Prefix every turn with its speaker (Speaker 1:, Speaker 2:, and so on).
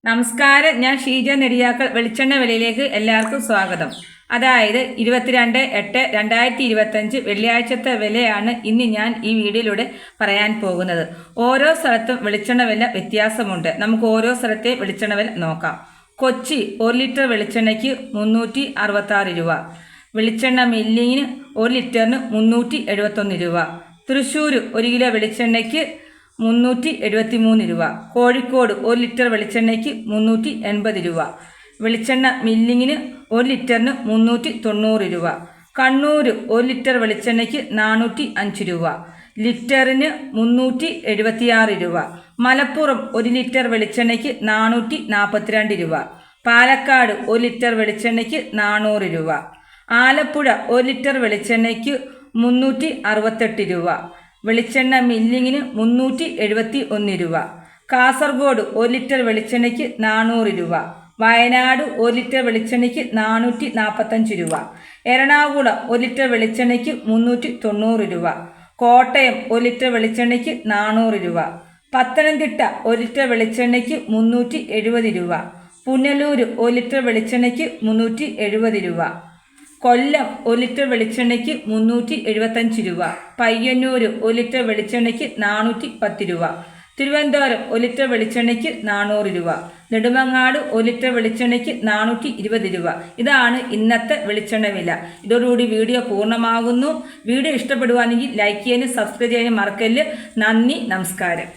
Speaker 1: നമസ്കാരം. ഞാൻ ഷീജ നെടിയാക്കൽ. വെളിച്ചെണ്ണ വിലയിലേക്ക് എല്ലാവർക്കും സ്വാഗതം. അതായത് 22/8/2025 വെള്ളിയാഴ്ചത്തെ വിലയാണ് ഇന്ന് ഞാൻ ഈ വീഡിയോയിലൂടെ പറയാൻ പോകുന്നത്. ഓരോ സ്ഥലത്തും വെളിച്ചെണ്ണ വില വ്യത്യാസമുണ്ട്. നമുക്ക് ഓരോ സ്ഥലത്തെ വെളിച്ചെണ്ണ വില നോക്കാം. കൊച്ചി 1 ലിറ്റർ വെളിച്ചെണ്ണയ്ക്ക് 366 രൂപ. വെളിച്ചെണ്ണ മില്ലിങ്ങിന് 1 ലിറ്ററിന് 371 രൂപ. തൃശ്ശൂർ 1 കിലോ വെളിച്ചെണ്ണയ്ക്ക് 373 രൂപ. കോഴിക്കോട് 1 ലിറ്റർ വെളിച്ചെണ്ണയ്ക്ക് 380 രൂപ. വെളിച്ചെണ്ണ മില്ലിങ്ങിന് 1 ലിറ്ററിന് 390 രൂപ. കണ്ണൂർ 1 ലിറ്റർ വെളിച്ചെണ്ണയ്ക്ക് 405 രൂപ. ലിറ്ററിന് 376 രൂപ. മലപ്പുറം 1 ലിറ്റർ വെളിച്ചെണ്ണയ്ക്ക് 442 രൂപ. പാലക്കാട് 1 ലിറ്റർ വെളിച്ചെണ്ണയ്ക്ക് 400 രൂപ. ആലപ്പുഴ 1 ലിറ്റർ വെളിച്ചെണ്ണയ്ക്ക് 368 രൂപ. വെളിച്ചെണ്ണ മില്ലിങ്ങിന് 371 രൂപ. കാസർഗോഡ് 1 ലിറ്റർ വെളിച്ചെണ്ണയ്ക്ക് 400 രൂപ. വയനാട് 1 ലിറ്റർ വെളിച്ചെണ്ണയ്ക്ക് 445 രൂപ. എറണാകുളം 1 ലിറ്റർ വെളിച്ചെണ്ണയ്ക്ക് 390 രൂപ. കോട്ടയം 1 ലിറ്റർ വെളിച്ചെണ്ണയ്ക്ക് 400 രൂപ. പത്തനംതിട്ട 1 ലിറ്റർ വെളിച്ചെണ്ണയ്ക്ക് 370 രൂപ. പുനലൂർ 1 ലിറ്റർ വെളിച്ചെണ്ണയ്ക്ക് 370 രൂപ. കൊല്ലം 1 ലിറ്റർ വെളിച്ചെണ്ണയ്ക്ക് 375 രൂപ. പയ്യന്നൂർ 1 ലിറ്റർ വെളിച്ചെണ്ണയ്ക്ക് 410 രൂപ. തിരുവനന്തപുരം 1 ലിറ്റർ വെളിച്ചെണ്ണയ്ക്ക് 400 രൂപ. നെടുമങ്ങാട് 1 ലിറ്റർ വെളിച്ചെണ്ണയ്ക്ക് 420 രൂപ. ഇതാണ് ഇന്നത്തെ വെളിച്ചെണ്ണ വില. ഇതോടുകൂടി വീഡിയോ പൂർണ്ണമാകുന്നു. വീഡിയോ ഇഷ്ടപ്പെടുവാണെങ്കിൽ ലൈക്ക് ചെയ്യാനും സബ്സ്ക്രൈബ് ചെയ്യാനും മറക്കല്ല്. നന്ദി, നമസ്കാരം.